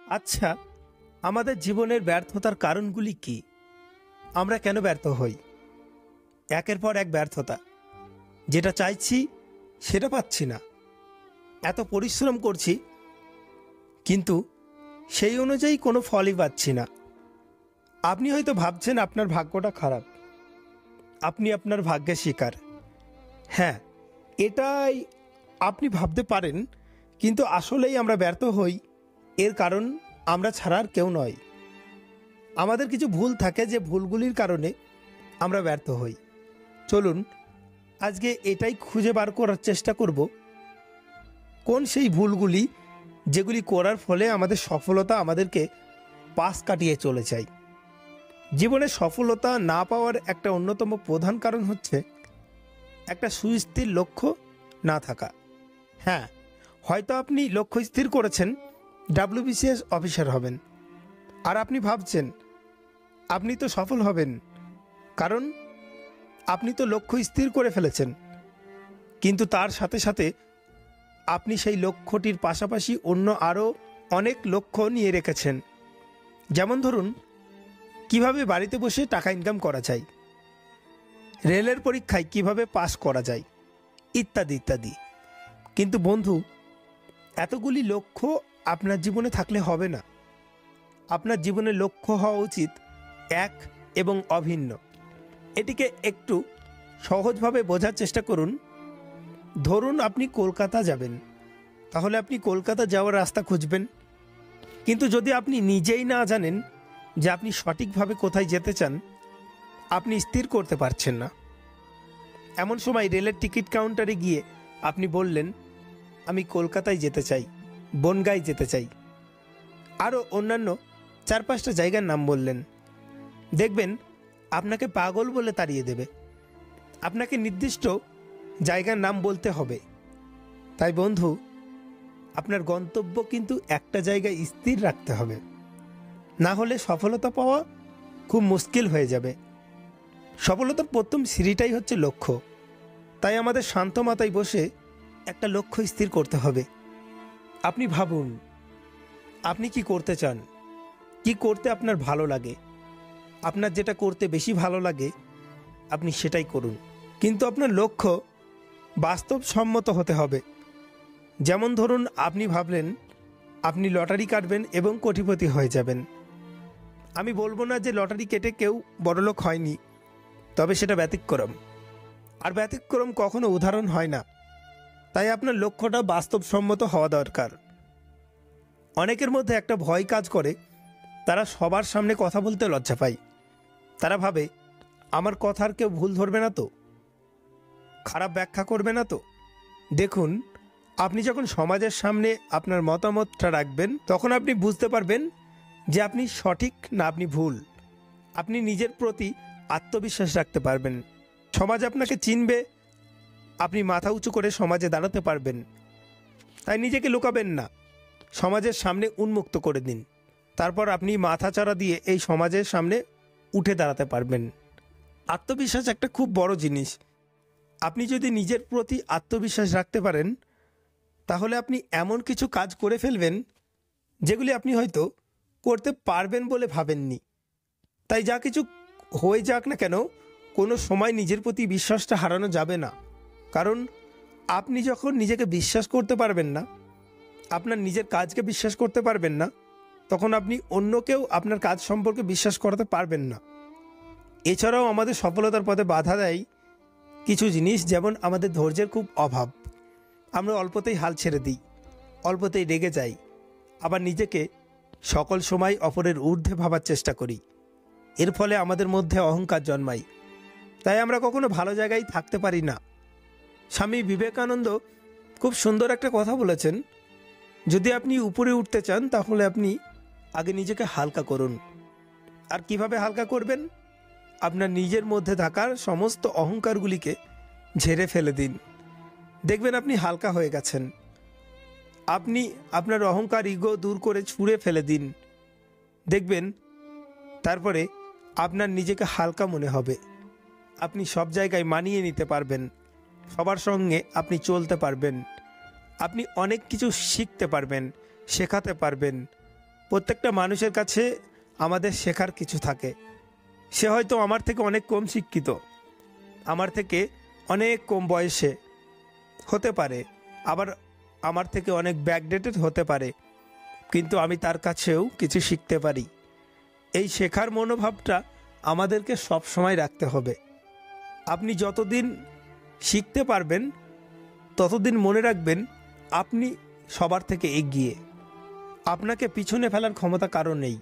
আচ্ছা, আমাদের জীবনের ব্যর্থতার কারণগুলি কি? আমরা কেন ব্যর্থ হই? একের পর এক ব্যর্থতা। যেটা চাইছি সেটা পাচ্ছি না। এত পরিশ্রম করছি, কিন্তু সেই অনুযায়ী কোনো ফলই পাচ্ছি না। আপনি হয়তো ভাবছেন আপনার ভাগ্যটা খারাপ, আপনি আপনার ভাগ্যের শিকার। হ্যাঁ, এটাই আপনি ভাবতে পারেন, কিন্তু আসলেই আমরা ব্যর্থ হই এর কারণ আমরা ছাড়া আর কেউ নয়। আমাদের কিছু ভুল থাকে, যে ভুলগুলির কারণে আমরা ব্যর্থ হই। চলুন আজকে এটাই খুঁজে বার করার চেষ্টা করব, কোন সেই ভুলগুলি যেগুলি করার ফলে আমাদের সফলতা আমাদেরকে পাশ কাটিয়ে চলে যায়। জীবনে সফলতা না পাওয়ার একটা অন্যতম প্রধান কারণ হচ্ছে একটা সুস্থির লক্ষ্য না থাকা। হ্যাঁ, হয়তো আপনি লক্ষ্য স্থির করেছেন WBCS অফিসার হবেন, আর আপনি ভাবছেন আপনি তো সফল হবেন, কারণ আপনি তো লক্ষ্য স্থির করে ফেলেছেন। কিন্তু তার সাথে সাথে আপনি সেই লক্ষ্যটির পাশাপাশি অন্য আরও অনেক লক্ষ্য নিয়ে রেখেছেন। যেমন ধরুন, কিভাবে বাড়িতে বসে টাকা ইনকাম করা যায়, রেলের পরীক্ষায় কিভাবে পাস করা যায়, ইত্যাদি ইত্যাদি। কিন্তু বন্ধু, এতগুলি লক্ষ্য আপনার জীবনে থাকলে হবে না। আপনার জীবনের লক্ষ্য হওয়া উচিত এক এবং অভিন্ন। এটিকে একটু সহজভাবে বোঝার চেষ্টা করুন। ধরুন আপনি কলকাতা যাবেন, তাহলে আপনি কলকাতা যাওয়ার রাস্তা খুঁজবেন। কিন্তু যদি আপনি নিজেই না জানেন যে আপনি সঠিকভাবে কোথায় যেতে চান, আপনি স্থির করতে পারছেন না। এমন সময় রেলের টিকিট কাউন্টারে গিয়ে আপনি বললেন, আমি কলকাতায় যেতে চাই, বনগাঁয় যেতে চাই, আরও অন্যান্য 4-5টা জায়গার নাম বললেন। দেখবেন আপনাকে পাগল বলে তাড়িয়ে দেবে। আপনাকে নির্দিষ্ট জায়গার নাম বলতে হবে। তাই বন্ধু, আপনার গন্তব্য কিন্তু একটা জায়গায় স্থির রাখতে হবে, না হলে সফলতা পাওয়া খুব মুশকিল হয়ে যাবে। সফলতার প্রথম সিঁড়িটাই হচ্ছে লক্ষ্য। তাই আমাদের শান্ত মাথায় বসে একটা লক্ষ্য স্থির করতে হবে। আপনি ভাবুন, আপনি কি করতে চান, কি করতে আপনার ভালো লাগে। আপনার যেটা করতে বেশি ভালো লাগে আপনি সেটাই করুন, কিন্তু আপনার লক্ষ্য বাস্তবসম্মত হতে হবে। যেমন ধরুন, আপনি ভাবলেন আপনি লটারি কাটবেন এবং কোটিপতি হয়ে যাবেন। আমি বলবো না যে লটারি কেটে কেউ বড়লোক হয়নি, তবে সেটা ব্যতিক্রম, আর ব্যতিক্রম কখনো উদাহরণ হয় না। তাই আপনার লক্ষ্যটা বাস্তবসম্মত হওয়া দরকার। অনেকের মধ্যে একটা ভয় কাজ করে, তারা সবার সামনে কথা বলতে লজ্জা পায়। তারা ভাবে, আমার কথার কেউ ভুল ধরবে না তো, খারাপ ব্যাখ্যা করবে না তো। দেখুন, আপনি যখন সমাজের সামনে আপনার মতামতটা রাখবেন, তখন আপনি বুঝতে পারবেন যে আপনি সঠিক না আপনি ভুল। আপনি নিজের প্রতি আত্মবিশ্বাস রাখতে পারবেন, সমাজ আপনাকে চিনবে, আপনি মাথা উঁচু করে সমাজে দাঁড়াতে পারবেন। তাই নিজেকে লুকাবেন না, সমাজের সামনে উন্মুক্ত করে দিন। তারপর আপনি মাথাচাড়া দিয়ে এই সমাজের সামনে উঠে দাঁড়াতে পারবেন। আত্মবিশ্বাস একটা খুব বড় জিনিস। আপনি যদি নিজের প্রতি আত্মবিশ্বাস রাখতে পারেন, তাহলে আপনি এমন কিছু কাজ করে ফেলবেন যেগুলি আপনি হয়তো করতে পারবেন বলে ভাবেননি। তাই যা কিছু হয়ে যাক না কেন, কোনো সময় নিজের প্রতি বিশ্বাসটা হারানো যাবে না। কারণ আপনি যখন নিজেকে বিশ্বাস করতে পারবেন না, আপনার নিজের কাজকে বিশ্বাস করতে পারবেন না, তখন আপনি অন্যকেও আপনার কাজ সম্পর্কে বিশ্বাস করাতে পারবেন না। এছাড়াও আমাদের সফলতার পথে বাধা দেয় কিছু জিনিস, যেমন আমাদের ধৈর্যের খুব অভাব। আমরা অল্পতেই হাল ছেড়ে দিই, অল্পতেই রেগে যাই, আবার নিজেকে সকল সময় অপরের ঊর্ধ্বে ভাবার চেষ্টা করি। এর ফলে আমাদের মধ্যে অহংকার জন্মায়। তাই আমরা কখনো ভালো জায়গায় থাকতে পারি না। স্বামী বিবেকানন্দ খুব সুন্দর একটা কথা বলেছেন, যদি আপনি উপরে উঠতে চান তাহলে আপনি আগে নিজেকে হালকা করুন। আর কিভাবে হালকা করবেন? আপনার নিজের মধ্যে থাকার সমস্ত অহংকারগুলিকে ঝেড়ে ফেলে দিন, দেখবেন আপনি হালকা হয়ে গেছেন। আপনি আপনার অহংকার, ইগো দূর করে ছুঁড়ে ফেলে দিন, দেখবেন তারপরে আপনার নিজেকে হালকা মনে হবে। আপনি সব জায়গায় মানিয়ে নিতে পারবেন, সবার সঙ্গে আপনি চলতে পারবেন, আপনি অনেক কিছু শিখতে পারবেন, শেখাতে পারবেন, প্রত্যেকটা মানুষের কাছে আমাদের শেখার কিছু থাকে। সে হয়তো আমার থেকে অনেক কম শিক্ষিত, আমার থেকে অনেক কম বয়সে হতে পারে, আবার আমার থেকে অনেক ব্যাকডেটেড হতে পারে, কিন্তু আমি তার কাছেও কিছু শিখতে পারি। এই শেখার মনোভাবটা আমাদেরকে সব সময় রাখতে হবে। আপনি যতদিন শিখতে পারবেন ততদিন মনে রাখবেন আপনি সবার থেকে এগিয়ে। আপনাকে পিছনে ফেলার ক্ষমতা কারো নেই।